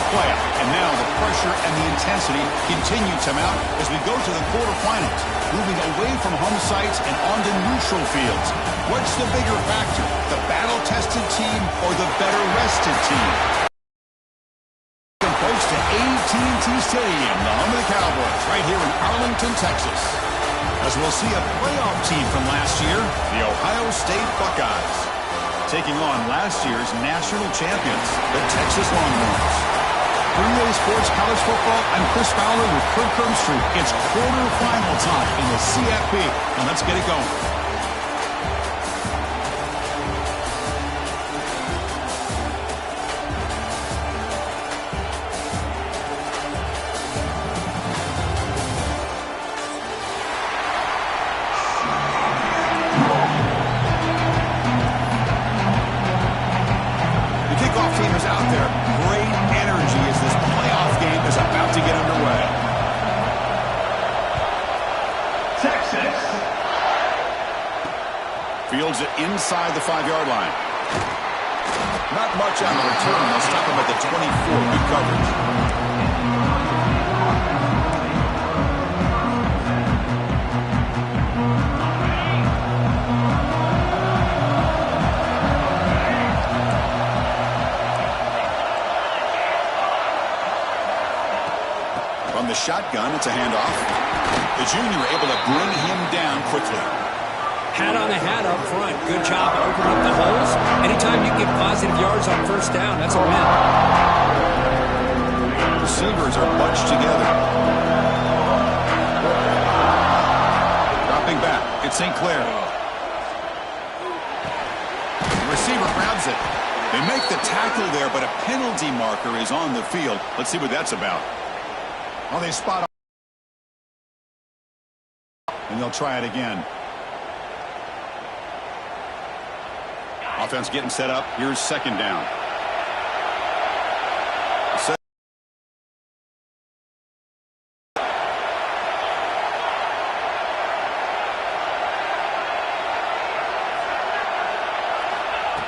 play. And now the pressure and the intensity continue to mount as we go to the quarterfinals, moving away from home sites and onto neutral fields. What's the bigger factor, the battle-tested team or the better-rested team? Folks, to AT&T Stadium, the home of the Cowboys, right here in Arlington, Texas. As we'll see a playoff team from last year, the Ohio State Buckeyes, taking on last year's national champions, the Texas Longhorns. Three-way sports college football, I'm Chris Fowler with Kirk Herbstreit. It's quarterfinal time in the CFP, and let's get it going. Fields it inside the 5-yard line. Not much on the return. They'll stop him at the 24. Good coverage. From the shotgun, it's a handoff. The junior able to bring him down quickly. Hat on the hat up front. Good job opening up the holes. Anytime you get positive yards on first down, that's a win. Receivers are bunched together. Dropping back. It's St. Clair. The receiver grabs it. They make the tackle there, but a penalty marker is on the field. Let's see what that's about. Well, they spot on. And they'll try it again. Offense getting set up. Here's second down.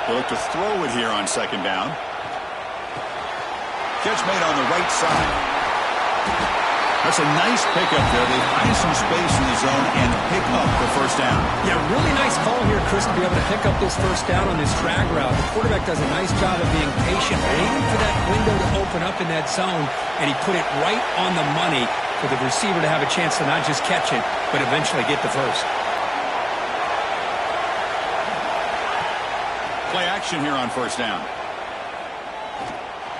They look to throw it here on second down. Catch made on the right side. That's a nice pickup there. They find some space in the zone and pick up the first down. Yeah, really nice call here, Chris, to be able to pick up this first down on this drag route. The quarterback does a nice job of being patient, waiting for that window to open up in that zone, and he put it right on the money for the receiver to have a chance to not just catch it, but eventually get the first. Play action here on first down.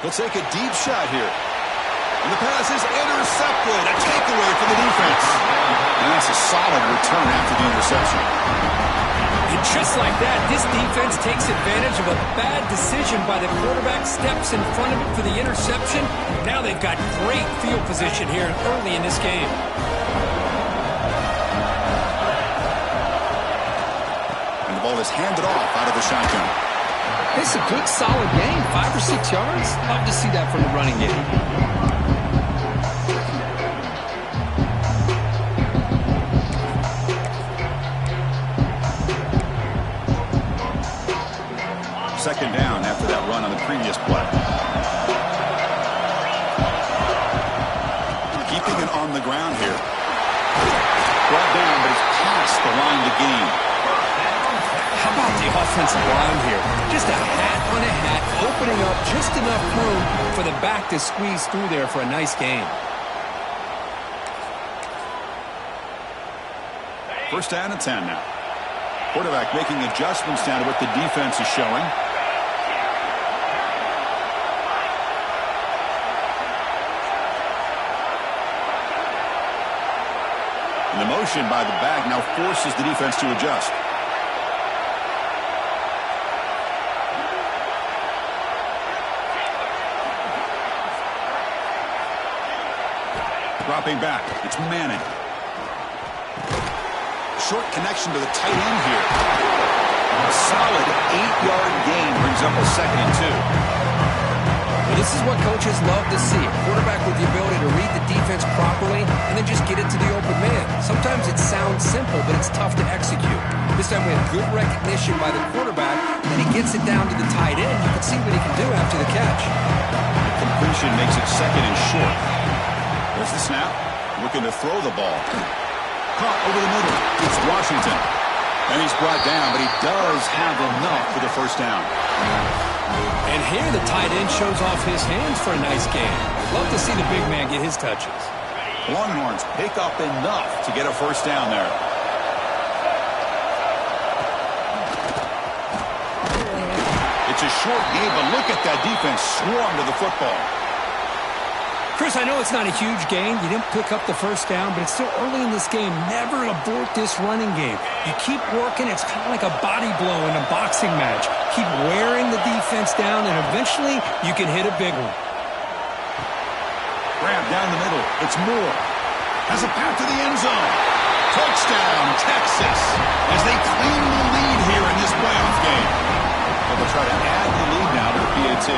He'll take a deep shot here. And the pass is intercepted. A takeaway for the defense. And that's a solid return after the interception. And just like that, this defense takes advantage of a bad decision by the quarterback, steps in front of it for the interception. Now they've got great field position here early in this game. And the ball is handed off out of the shotgun. It's a good, solid game. 5 or 6 yards. Love to see that from the running game. Second down after that run on the previous play. Keeping it on the ground here. Brought down, but it's past the line to gain. How about the offensive line here? Just a hat on a hat, opening up just enough room for the back to squeeze through there for a nice gain. First down and 10 now. Quarterback making adjustments down to what the defense is showing. And the motion by the back now forces the defense to adjust. Dropping back. It's Manning. Short connection to the tight end here. A solid 8-yard gain brings up a 2nd and 2. Well, this is what coaches love to see. A quarterback with the ability to read the defense properly and then just get it to the open man. Sometimes it sounds simple, but it's tough to execute. This time we have good recognition by the quarterback, and then he gets it down to the tight end. You can see what he can do after the catch. Completion formation makes it second and short. There's the snap. Looking to throw the ball. Caught over the middle. It's Washington. And he's brought down, but he does have enough for the first down. And here the tight end shows off his hands for a nice game. Love to see the big man get his touches. Longhorns pick up enough to get a first down there. It's a short game, but look at that defense swarm to the football. Chris, I know it's not a huge gain. You didn't pick up the first down, but it's still early in this game. Never abort this running game. You keep working. It's kind of like a body blow in a boxing match. Keep wearing the defense down, and eventually you can hit a big one. Grab down the middle. It's Moore. Has a path to the end zone. Touchdown, Texas, as they claim the lead here in this playoff game. They'll try to add the lead now to the PAT.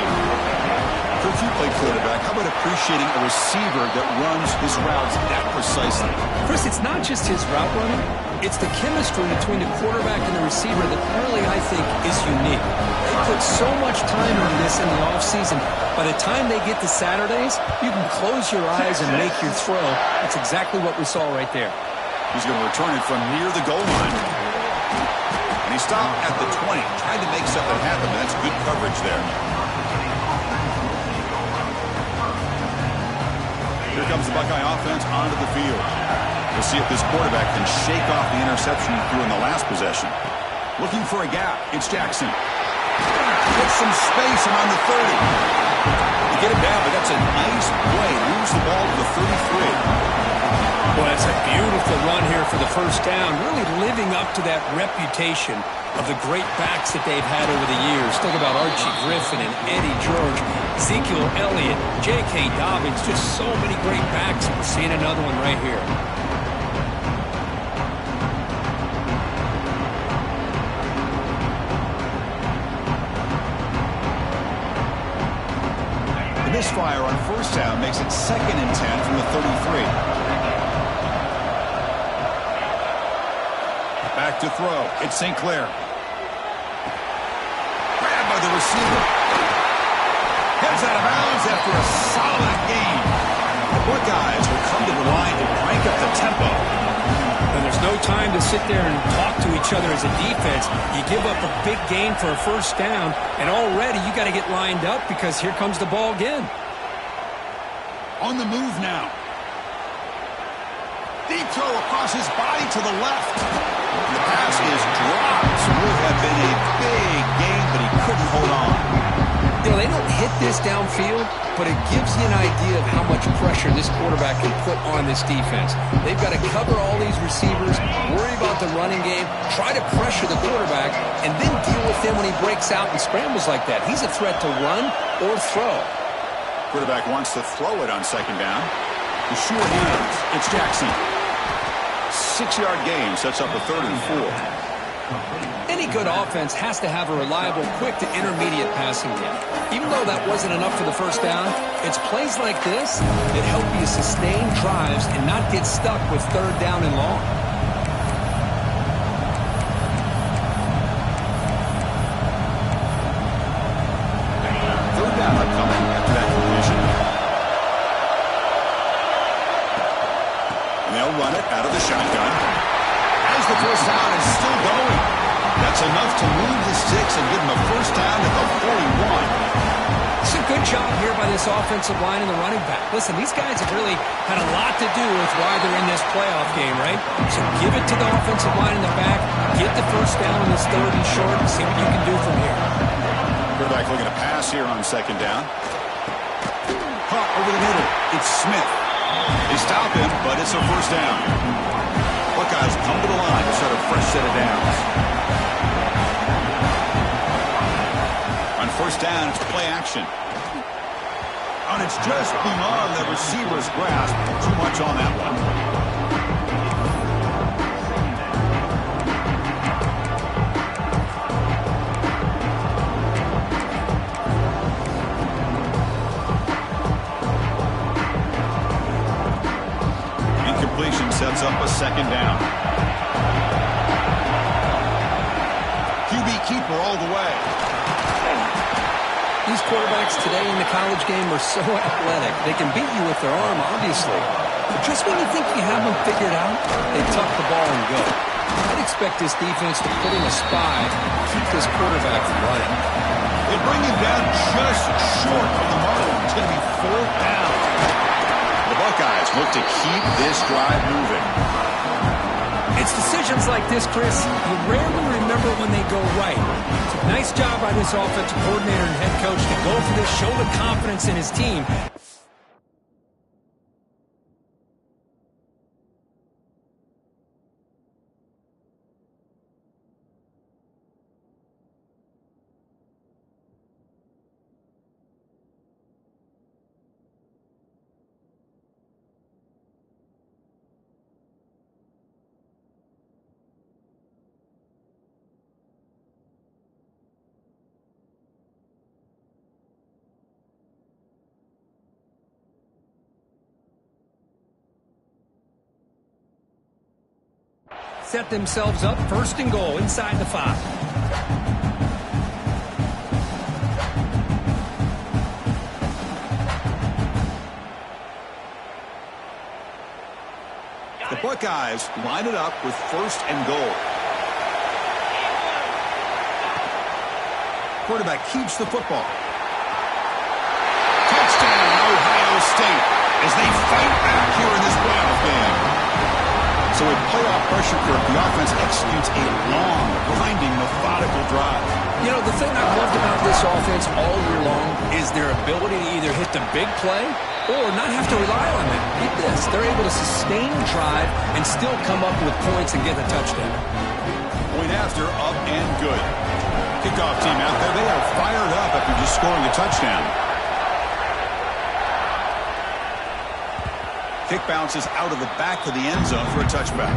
If you play quarterback, how about appreciating a receiver that runs his routes that precisely? Chris, it's not just his route running. It's the chemistry between the quarterback and the receiver that really, I think, is unique. They put so much time into this in the offseason. By the time they get to Saturdays, you can close your eyes and make your throw. That's exactly what we saw right there. He's going to return it from near the goal line. And he stopped at the 20. Tried to make something happen, but that's good coverage there. Here comes the Buckeye offense onto the field. We'll see if this quarterback can shake off the interception he threw in the last possession. Looking for a gap. It's Jackson. Gets some space around the 30. They get it down, but that's a nice play. Moves the ball to the 33. Well, it's a beautiful run here for the first down, really living up to that reputation of the great backs that they've had over the years. Think about Archie Griffin and Eddie George, Ezekiel Elliott, J.K. Dobbins, just so many great backs. We're seeing another one right here. The misfire on first down makes it second and 10 from the 33. Back to throw. It's St. Clair. Grabbed by the receiver. Heads out of bounds after a solid gain. The Buckeyes will come to the line to crank up the tempo. And there's no time to sit there and talk to each other as a defense. You give up a big gain for a first down, and already you got to get lined up because here comes the ball again. On the move now. Deep throw across his body to the left. The pass is dropped. Would have been a big gain, but he couldn't hold on. You know, they don't hit this downfield, but it gives you an idea of how much pressure this quarterback can put on this defense. They've got to cover all these receivers, worry about the running game, try to pressure the quarterback, and then deal with him when he breaks out and scrambles like that. He's a threat to run or throw. Quarterback wants to throw it on second down. The short hands. It's Jackson. 6-yard gain sets up a 3rd and 4. Any good offense has to have a reliable, quick to intermediate passing game. Even though that wasn't enough for the first down, it's plays like this that help you sustain drives and not get stuck with 3rd down and long. Third down upcoming after that completion. And they'll run it out of the shotgun. As the first down is still going. That's enough to move the sticks and give them a first down at the 41. It's a good job here by this offensive line and the running back. Listen, these guys have really had a lot to do with why they're in this playoff game, right? So give it to the offensive line in the back, get the first down on this 3rd and short, and see what you can do from here. Quarterback looking to pass here on second down. Caught over the middle. It's Smith. They stop him, but it's a first down. Buckeyes come to the line to start a fresh set of downs. On first down, it's play action. And it's just beyond the receiver's grasp. Too much on that one. Sets up a second down. QB keeper all the way. These quarterbacks today in the college game are so athletic. They can beat you with their arm, obviously. But just when you think you have them figured out, they tuck the ball and go. I'd expect this defense to put in a spy to keep this quarterback from running. They bring him down just short of the mark. It's going to be 4th down. The Buckeyes look to keep this drive moving. It's decisions like this, Chris, you rarely remember when they go right. It's a nice job by this offensive coordinator and head coach to go for this, show the confidence in his team. Set themselves up, 1st and goal inside the 5. The Buckeyes line it up with 1st and goal. Quarterback keeps the football. Touchdown, Ohio State, as they fight back here in this playoff game. So with playoff pressure for the offense executes a long, grinding, methodical drive. You know, the thing I've loved about this offense all year long is their ability to either hit the big play or not have to rely on them. Get this, they're able to sustain the drive and still come up with points and get a touchdown. Point after, up and good. Kickoff team out there, they are fired up after just scoring a touchdown. Kick bounces out of the back of the end zone for a touchback.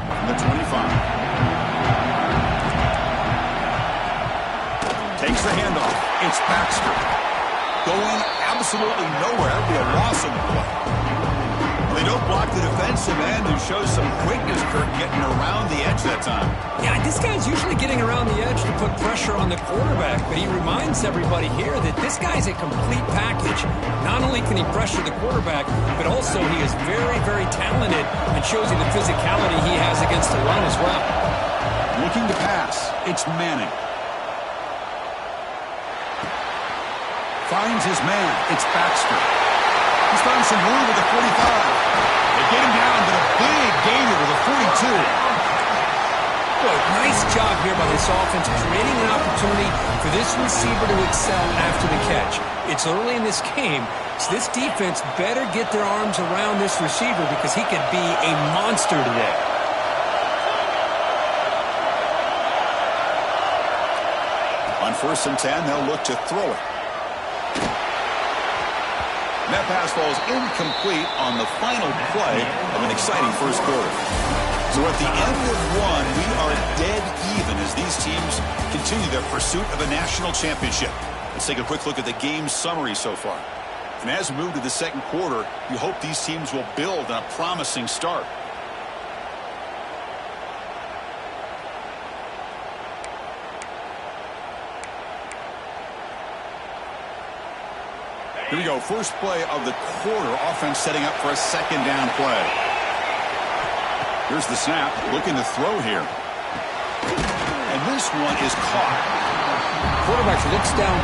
From the 25. Takes the handoff. It's Baxter. Going absolutely nowhere. That would be a loss on the play. They don't block the defensive end, who shows some quickness, Kirk, getting around the edge that time. Yeah, this guy's usually getting around the edge to put pressure on the quarterback, but he reminds everybody here that this guy's a complete package. Not only can he pressure the quarterback, but also he is very, very talented and shows you the physicality he has against the run as well. Looking to pass. It's Manning. Finds his man. It's Baxter. He's found some room at the 45. They get him down, but a big gainer to the 42. Boy, nice job here by this offense, creating an opportunity for this receiver to excel after the catch. It's early in this game, so this defense better get their arms around this receiver because he could be a monster today. On 1st and 10, they'll look to throw it. That pass falls incomplete on the final play of an exciting first quarter. So at the end of one, we are dead even as these teams continue their pursuit of a national championship. Let's take a quick look at the game summary so far. And as we move to the second quarter, you hope these teams will build on a promising start. Here we go, first play of the quarter. Offense setting up for a 2nd down play. Here's the snap, looking to throw here. And this one is caught. Quarterback looks down